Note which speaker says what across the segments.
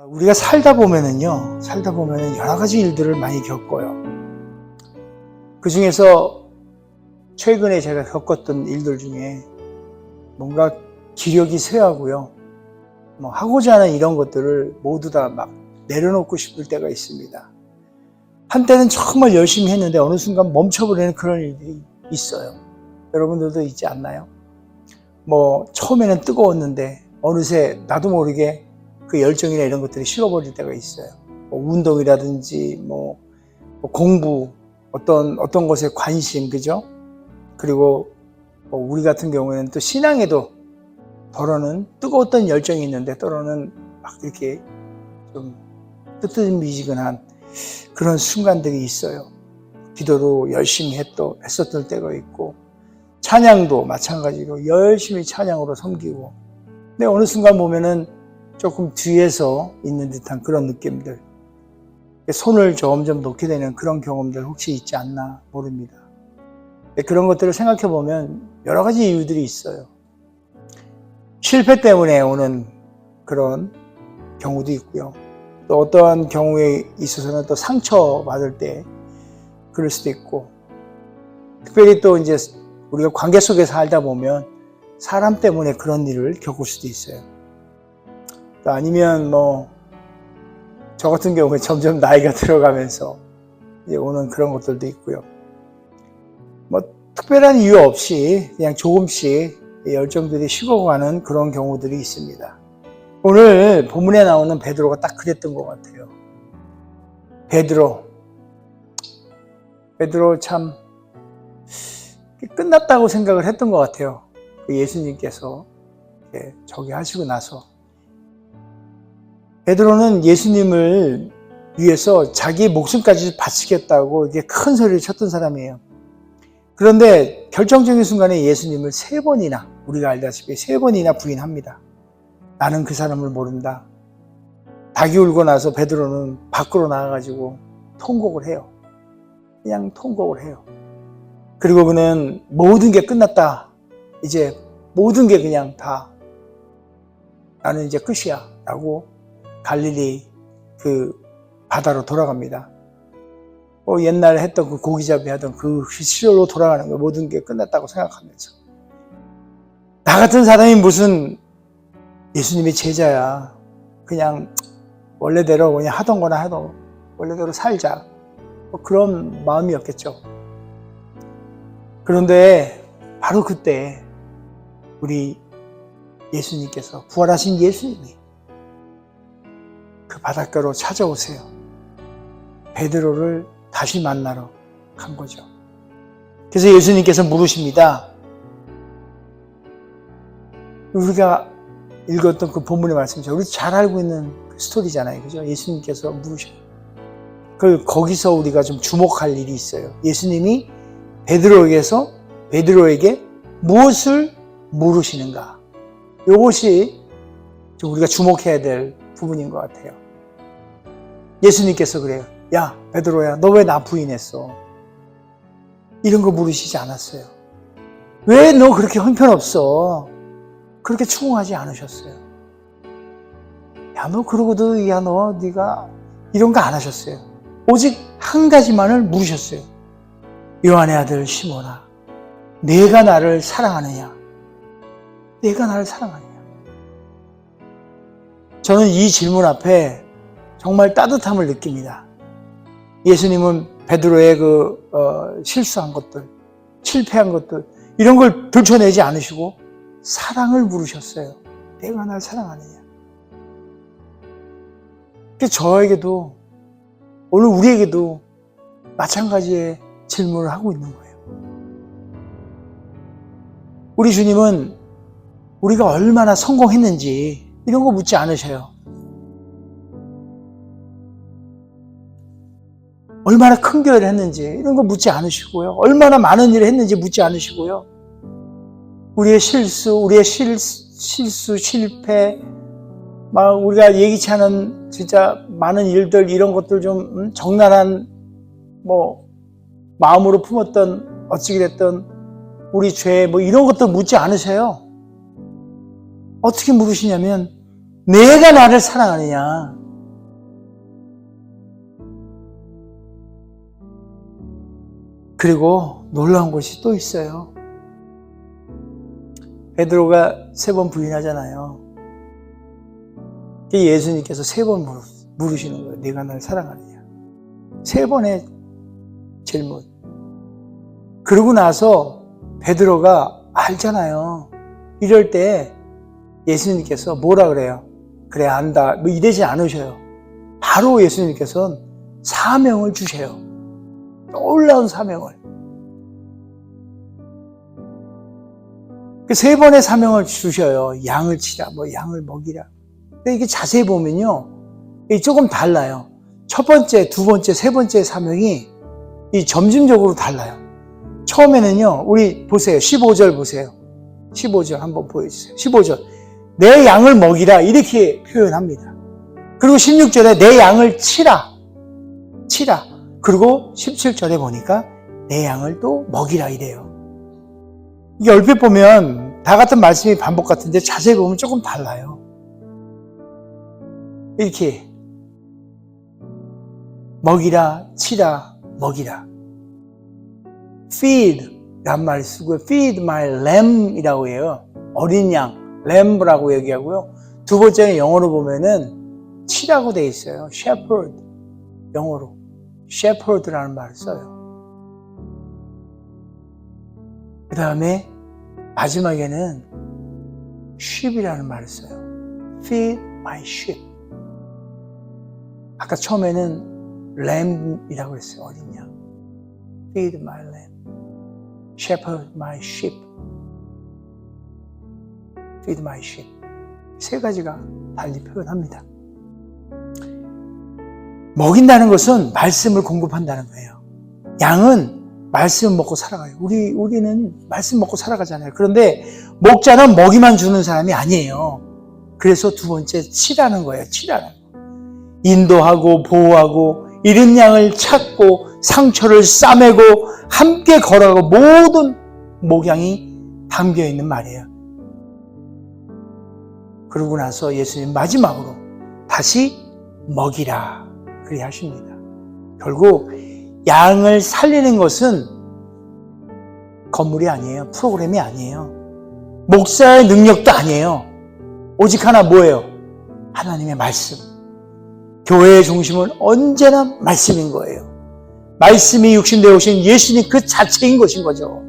Speaker 1: 우리가 살다 보면은 여러 가지 일들을 많이 겪어요. 그 중에서 최근에 제가 겪었던 일들 중에 뭔가 기력이 쇠하고요. 하고자 하는 이런 것들을 모두 다 막 내려놓고 싶을 때가 있습니다. 한때는 정말 열심히 했는데 어느 순간 멈춰버리는 그런 일들이 있어요. 여러분들도 있지 않나요? 처음에는 뜨거웠는데 어느새 나도 모르게 그 열정이나 이런 것들이 식어버릴 때가 있어요. 운동이라든지 공부, 어떤 것에 관심, 그죠? 그리고 우리 같은 경우에는 또 신앙에도 때로는 뜨거웠던 열정이 있는데 때로는 막 이렇게 좀 뜨뜻미지근한 그런 순간들이 있어요. 기도도 열심히 했었던 때가 있고, 찬양도 마찬가지로 열심히 찬양으로 섬기고, 근데 어느 순간 보면은 조금 뒤에서 있는 듯한 그런 느낌들, 손을 점점 놓게 되는 그런 경험들 혹시 있지 않나 모릅니다. 그런 것들을 생각해 보면 여러 가지 이유들이 있어요. 실패 때문에 오는 그런 경우도 있고요. 또 어떠한 경우에 있어서는 또 상처받을 때 그럴 수도 있고, 특별히 또 이제 우리가 관계 속에 살다 보면 사람 때문에 그런 일을 겪을 수도 있어요. 또 아니면 저 같은 경우에 점점 나이가 들어가면서 이제 오는 그런 것들도 있고요. 특별한 이유 없이 그냥 조금씩 열정들이 식어가는 그런 경우들이 있습니다. 오늘 본문에 나오는 베드로가 딱 그랬던 것 같아요. 베드로 참 끝났다고 생각을 했던 것 같아요. 예수님께서 저기 하시고 나서 베드로는 예수님을 위해서 자기의 목숨까지 바치겠다고 이게 큰 소리를 쳤던 사람이에요. 그런데 결정적인 순간에 예수님을 3번이나, 우리가 알다시피 3번이나 부인합니다. 나는 그 사람을 모른다. 닭이 울고 나서 베드로는 밖으로 나가가지고 통곡을 해요. 그냥 통곡을 해요. 그리고 그는 모든 게 끝났다. 이제 모든 게 그냥 다 나는 이제 끝이야 라고 갈릴리 그 바다로 돌아갑니다. 옛날에 했던 그 고기잡이 하던 그 시절로 돌아가는 거, 모든 게 끝났다고 생각하면서. 나 같은 사람이 무슨 예수님의 제자야. 그냥 원래대로 그냥 하던 거나 해도 원래대로 살자. 그런 마음이었겠죠. 그런데 바로 그때 우리 예수님께서, 부활하신 예수님이 그 바닷가로 찾아오세요. 베드로를 다시 만나러 간 거죠. 그래서 예수님께서 물으십니다. 우리가 읽었던 그 본문의 말씀이죠. 우리 잘 알고 있는 그 스토리잖아요. 그죠? 예수님께서 물으셔요. 거기서 우리가 좀 주목할 일이 있어요. 예수님이 베드로에게 무엇을 물으시는가? 이것이 좀 우리가 주목해야 될 부분인 것 같아요. 예수님께서 그래요. 야, 베드로야, 너 왜 나 부인했어? 이런 거 물으시지 않았어요. 왜 너 그렇게 형편없어? 그렇게 추궁하지 않으셨어요. 야, 너 그러고도, 네가 이런 거 안 하셨어요. 오직 한 가지만을 물으셨어요. 요한의 아들 시몬아, 내가 나를 사랑하느냐? 내가 나를 사랑하느냐? 저는 이 질문 앞에 정말 따뜻함을 느낍니다. 예수님은 베드로의 실수한 것들, 실패한 것들, 이런 걸 들춰내지 않으시고 사랑을 물으셨어요. 내가 날 사랑하느냐? 저에게도, 오늘 우리에게도 마찬가지의 질문을 하고 있는 거예요. 우리 주님은 우리가 얼마나 성공했는지 이런 거 묻지 않으셔요. 얼마나 큰 교회를 했는지 이런 거 묻지 않으시고요. 얼마나 많은 일을 했는지 묻지 않으시고요. 우리의 실수, 실패, 우리가 예기치 않은 진짜 많은 일들, 이런 것들 좀 적나라한 마음으로 품었던, 어찌게 됐던 우리 죄, 이런 것도 묻지 않으세요. 어떻게 물으시냐면, 내가 나를 사랑하느냐? 그리고 놀라운 것이 또 있어요. 베드로가 3번 부인하잖아요. 예수님께서 3번 물으시는 거예요. 네가 날 사랑하느냐. 3번의 질문. 그러고 나서 베드로가 알잖아요. 이럴 때 예수님께서 뭐라 그래요? 그래 안다. 뭐 이러지 않으셔요. 바로 예수님께서는 사명을 주세요. 놀라운 사명을. 그 3번의 사명을 주셔요. 양을 치라, 뭐 양을 먹이라. 근데 이게 자세히 보면요, 이게 조금 달라요. 첫 번째, 두 번째, 세 번째 사명이 이 점진적으로 달라요. 처음에는요, 우리 보세요. 15절 보세요. 15절 한번 보여주세요. 15절. 내 양을 먹이라. 이렇게 표현합니다. 그리고 16절에 내 양을 치라. 치라. 그리고 17절에 보니까 내 양을 또 먹이라 이래요. 이게 얼핏 보면 다 같은 말씀이 반복 같은데 자세히 보면 조금 달라요. 이렇게 먹이라, 치라, 먹이라. feed 란 말을 쓰고 feed my lamb 이라고 해요. 어린 양, lamb라고 얘기하고요. 두 번째는 영어로 보면은 치라고 돼 있어요. shepherd, 영어로 shepherd라는 말을 써요. 그 다음에 마지막에는 sheep이라는 말을 써요. feed my sheep. 아까 처음에는 lamb이라고 했어요. 어린 양. feed my lamb. shepherd my sheep. feed my sheep. 세 가지가 달리 표현합니다. 먹인다는 것은 말씀을 공급한다는 거예요. 양은 말씀 먹고 살아가요. 우리는 말씀 먹고 살아가잖아요. 그런데 목자는 먹이만 주는 사람이 아니에요. 그래서 두 번째 치라는 거예요. 치라는 거. 인도하고 보호하고 잃은 양을 찾고 상처를 싸매고 함께 걸어가고 모든 목양이 담겨있는 말이에요. 그러고 나서 예수님 마지막으로 다시 먹이라 그리 하십니다. 결국 양을 살리는 것은 건물이 아니에요. 프로그램이 아니에요. 목사의 능력도 아니에요. 오직 하나 뭐예요? 하나님의 말씀. 교회의 중심은 언제나 말씀인 거예요. 말씀이 육신되어 오신 예수님 그 자체인 것인 거죠.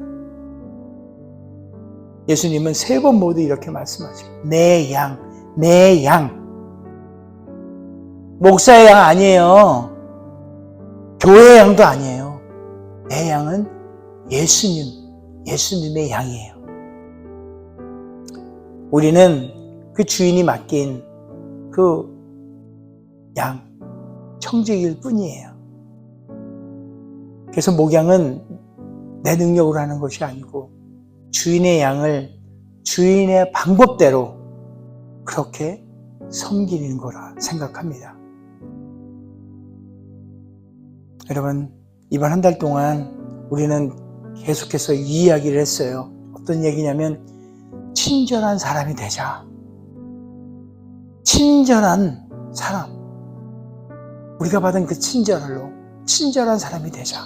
Speaker 1: 예수님은 3번 모두 이렇게 말씀하세요. 내 양, 내 양. 목사의 양 아니에요. 교회의 양도 아니에요. 내 양은 예수님의 양이에요. 우리는 그 주인이 맡긴 그 양, 청지기일 뿐이에요. 그래서 목양은 내 능력으로 하는 것이 아니고 주인의 양을 주인의 방법대로 그렇게 섬기는 거라 생각합니다. 여러분, 이번 한 달 동안 우리는 계속해서 이 이야기를 했어요. 어떤 얘기냐면 친절한 사람이 되자. 친절한 사람. 우리가 받은 그 친절로 친절한 사람이 되자.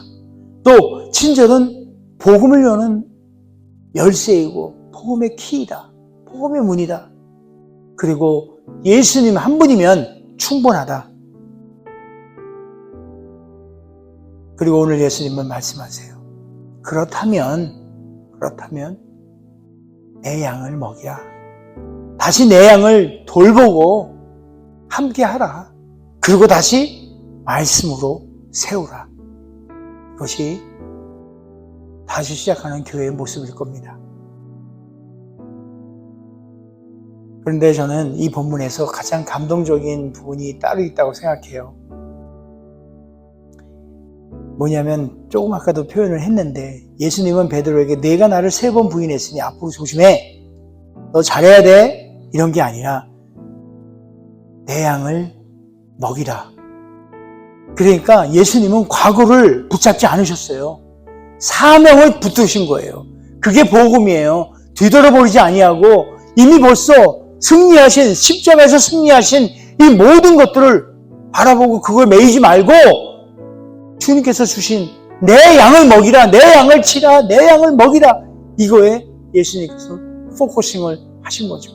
Speaker 1: 또 친절은 복음을 여는 열쇠이고 복음의 키이다. 복음의 문이다. 그리고 예수님 한 분이면 충분하다. 그리고 오늘 예수님은 말씀하세요. 그렇다면 내 양을 먹이라. 다시 내 양을 돌보고 함께 하라. 그리고 다시 말씀으로 세우라. 그것이 다시 시작하는 교회의 모습일 겁니다. 그런데 저는 이 본문에서 가장 감동적인 부분이 따로 있다고 생각해요. 뭐냐면 조금 아까도 표현을 했는데 예수님은 베드로에게 내가 나를 3번 부인했으니 앞으로 조심해. 너 잘해야 돼. 이런 게 아니라 내 양을 먹이라. 그러니까 예수님은 과거를 붙잡지 않으셨어요. 사명을 붙드신 거예요. 그게 복음이에요. 뒤돌아버리지 아니하고 이미 벌써 승리하신, 십자가에서 승리하신 이 모든 것들을 바라보고 그걸 매이지 말고 주님께서 주신 내 양을 먹이라, 내 양을 치라, 내 양을 먹이라. 이거에 예수님께서 포커싱을 하신 거죠.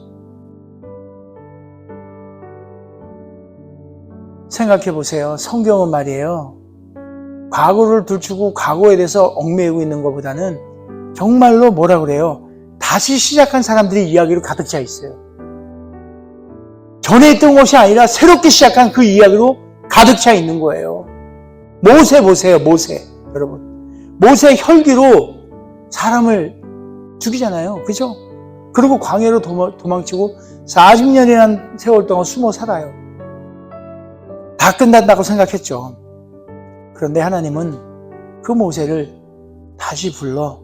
Speaker 1: 생각해 보세요. 성경은 말이에요. 과거를 들추고 과거에 대해서 얽매이고 있는 것보다는 정말로 뭐라 그래요? 다시 시작한 사람들이 이야기로 가득 차 있어요. 전에 있던 것이 아니라 새롭게 시작한 그 이야기로 가득 차 있는 거예요. 모세 보세요, 모세. 여러분. 모세 혈기로 사람을 죽이잖아요. 그죠? 그리고 광야로 도망치고 40년이라는 세월 동안 숨어 살아요. 다 끝난다고 생각했죠. 그런데 하나님은 그 모세를 다시 불러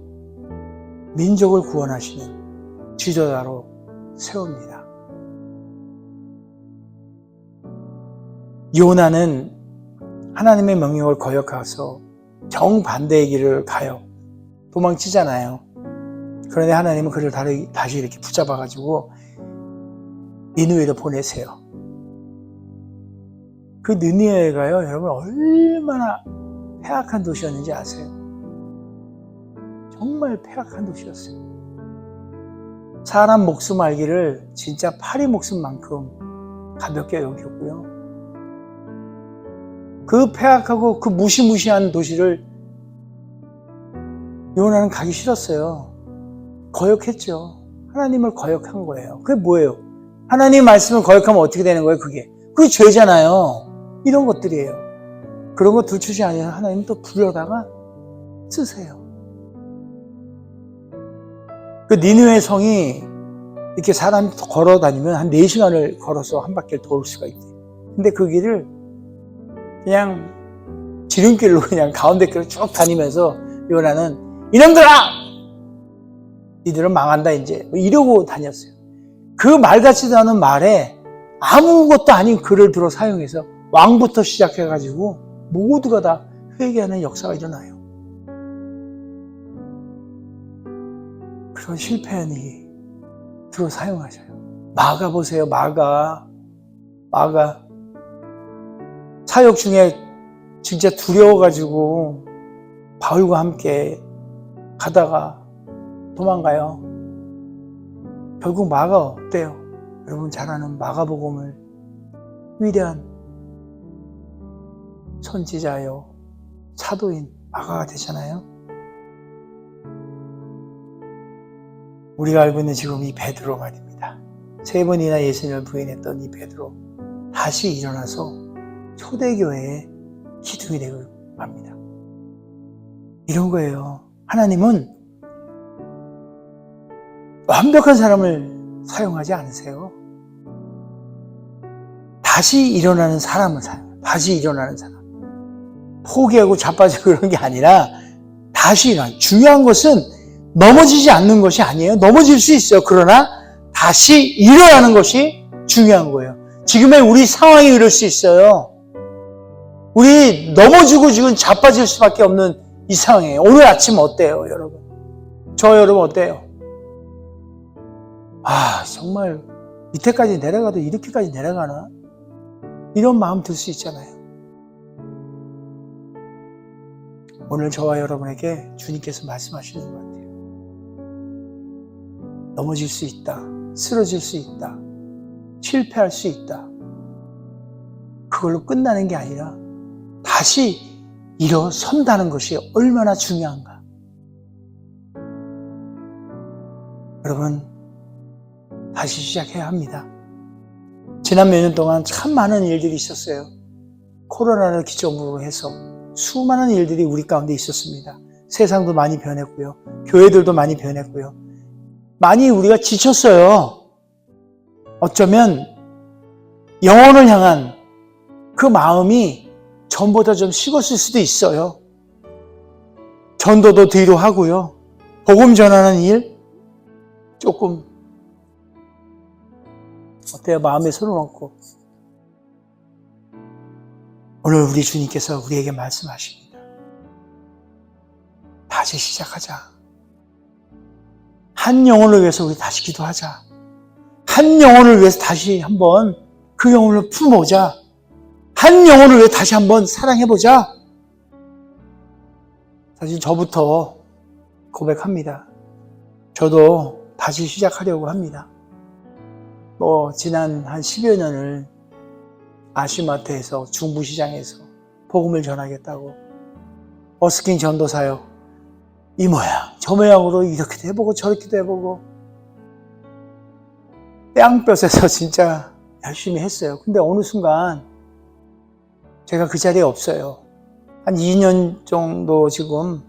Speaker 1: 민족을 구원하시는 지도자로 세웁니다. 요나는 하나님의 명령을 거역해서 정반대의 길을 가요. 도망치잖아요. 그런데 하나님은 그를 다시 이렇게 붙잡아가지고 니느웨로 보내세요. 그 니느웨가요, 여러분 얼마나 폐악한 도시였는지 아세요? 정말 폐악한 도시였어요. 사람 목숨 알기를 진짜 파리 목숨만큼 가볍게 여겼고요. 그 폐악하고 그 무시무시한 도시를 요나는 가기 싫었어요. 거역했죠. 하나님을 거역한 거예요. 그게 뭐예요? 하나님 말씀을 거역하면 어떻게 되는 거예요? 그게 죄잖아요. 이런 것들이에요. 그런 거 들추지 않으면 하나님 또 불러다가 쓰세요. 그 니느웨 성이 이렇게 사람이 걸어 다니면 한 4시간을 걸어서 한 바퀴를 돌 수가 있대요. 근데 그 길을 그냥 지름길로 그냥 가운데 길로 쭉 다니면서 요나는 이놈들아! 니들은 망한다 이제 이러고 다녔어요. 그 말 같지도 않은 말에 아무것도 아닌 글을 들어 사용해서 왕부터 시작해가지고 모두가 다 회개하는 역사가 일어나요. 그런 실패한 이 들어 사용하셔요. 마가 보세요. 마가 사역 중에 진짜 두려워가지고 바울과 함께 가다가 도망가요. 결국 마가 어때요? 여러분 잘 아는 마가복음을 위대한 선지자요 사도인 마가가 되잖아요. 우리가 알고 있는 지금 이 베드로 말입니다. 3번이나 예수님을 부인했던 이 베드로 다시 일어나서 초대교회의 기둥이 되고 맙니다. 이런 거예요. 하나님은 완벽한 사람을 사용하지 않으세요. 다시 일어나는 사람을 사용해요. 다시 일어나는 사람. 포기하고 자빠지고 그런 게 아니라 다시 일어나는. 중요한 것은 넘어지지 않는 것이 아니에요. 넘어질 수 있어요. 그러나 다시 일어나는 것이 중요한 거예요. 지금의 우리 상황이 이럴 수 있어요. 우리 넘어지고 지금 자빠질 수밖에 없는 이 상황이에요. 오늘 아침 어때요, 여러분? 저 여러분 어때요? 정말 밑에까지 내려가도 이렇게까지 내려가나? 이런 마음 들 수 있잖아요. 오늘 저와 여러분에게 주님께서 말씀하시는 것 같아요. 넘어질 수 있다. 쓰러질 수 있다. 실패할 수 있다. 그걸로 끝나는 게 아니라 다시 일어선다는 것이 얼마나 중요한가. 여러분, 다시 시작해야 합니다. 지난 몇 년 동안 참 많은 일들이 있었어요. 코로나를 기점으로 해서 수많은 일들이 우리 가운데 있었습니다. 세상도 많이 변했고요. 교회들도 많이 변했고요. 많이 우리가 지쳤어요. 어쩌면 영혼을 향한 그 마음이 전보다 좀 식었을 수도 있어요. 전도도 뒤로 하고요. 복음 전하는 일 조금 어때요? 마음에 손을 얹고 오늘 우리 주님께서 우리에게 말씀하십니다. 다시 시작하자. 한 영혼을 위해서 우리 다시 기도하자. 한 영혼을 위해서 다시 한번 그 영혼을 품어보자. 한 영혼을 위해 다시 한번 사랑해보자. 사실 저부터 고백합니다. 저도 다시 시작하려고 합니다. 지난 한 10여 년을 아시마트에서 중부시장에서 복음을 전하겠다고 버스킹 전도사역 이 모양 저 모양으로 이렇게도 해보고 저렇게도 해보고 뺨볕에서 진짜 열심히 했어요. 근데 어느 순간 제가 그 자리에 없어요. 한 2년 정도 지금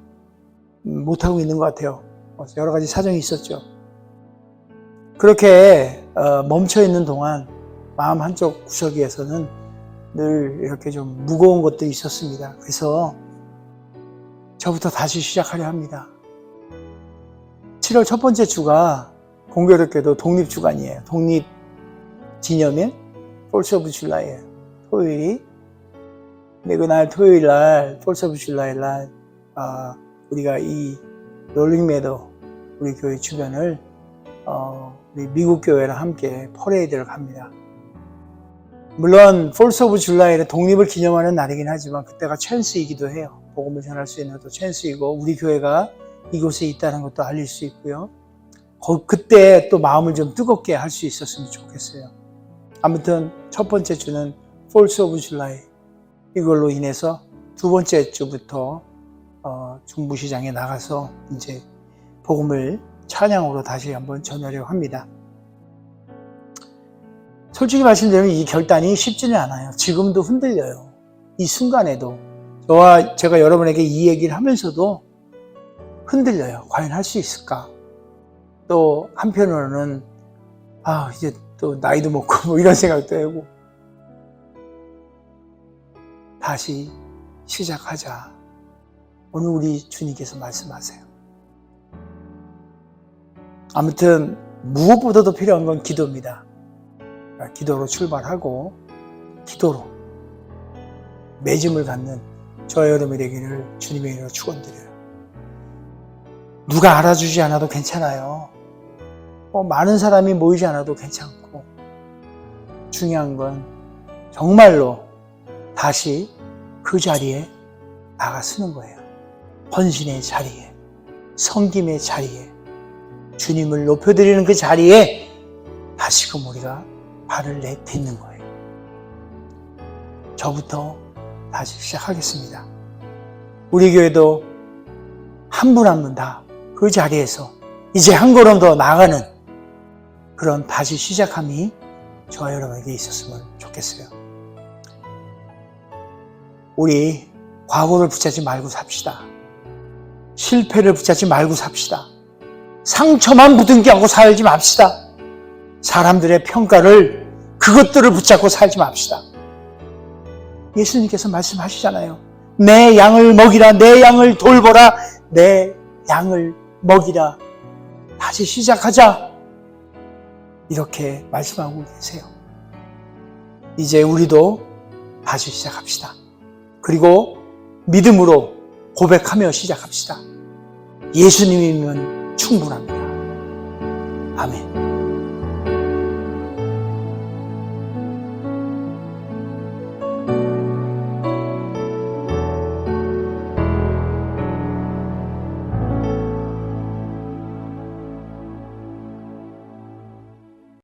Speaker 1: 못하고 있는 것 같아요. 여러 가지 사정이 있었죠. 그렇게 멈춰있는 동안 마음 한쪽 구석에서는 늘 이렇게 좀 무거운 것도 있었습니다. 그래서 저부터 다시 시작하려 합니다. 7월 첫 번째 주가 공교롭게도 독립주간이에요. 독립기념일 폴스 오브 줄라이예요. 토요일이. 근데 그날 토요일 날 폴스 오브 줄라이 날 우리가 이 롤링메도 우리 교회 주변을 우리 미국 교회랑 함께 퍼레이드를 갑니다. 물론 폴스 오브 줄라이는 독립을 기념하는 날이긴 하지만 그때가 찬스이기도 해요. 복음을 전할 수 있는 것도 찬스이고 우리 교회가 이곳에 있다는 것도 알릴 수 있고요. 그때 또 마음을 좀 뜨겁게 할 수 있었으면 좋겠어요. 아무튼 첫 번째 주는 폴스 오브 줄라이 이걸로 인해서 두 번째 주부터 중부시장에 나가서 이제 복음을 찬양으로 다시 한번 전하려고 합니다. 솔직히 말씀드리면 이 결단이 쉽지는 않아요. 지금도 흔들려요. 이 순간에도 제가 여러분에게 이 얘기를 하면서도 흔들려요. 과연 할 수 있을까? 또 한편으로는 이제 또 나이도 먹고 뭐 이런 생각도 하고 다시 시작하자. 오늘 우리 주님께서 말씀하세요. 아무튼 무엇보다도 필요한 건 기도입니다. 기도로 출발하고 기도로 맺음을 갖는 저와 여러분이 되기를 주님의 이름으로 축원드려요. 누가 알아주지 않아도 괜찮아요. 많은 사람이 모이지 않아도 괜찮고 중요한 건 정말로 다시 그 자리에 나가 서는 거예요. 헌신의 자리에, 섬김의 자리에, 주님을 높여드리는 그 자리에 다시금 우리가 발을 내딛는 거예요. 저부터 다시 시작하겠습니다. 우리 교회도 한 분 한 분 다 그 자리에서 이제 한 걸음 더 나아가는 그런 다시 시작함이 저와 여러분에게 있었으면 좋겠어요. 우리 과거를 붙잡지 말고 삽시다. 실패를 붙잡지 말고 삽시다. 상처만 부둥켜안고 살지 맙시다. 사람들의 평가를 그것들을 붙잡고 살지 맙시다. 예수님께서 말씀하시잖아요. 내 양을 먹이라, 내 양을 돌보라, 내 양을 먹이라. 다시 시작하자. 이렇게 말씀하고 계세요. 이제 우리도 다시 시작합시다. 그리고 믿음으로 고백하며 시작합시다. 예수님이면 충분합니다. 아멘.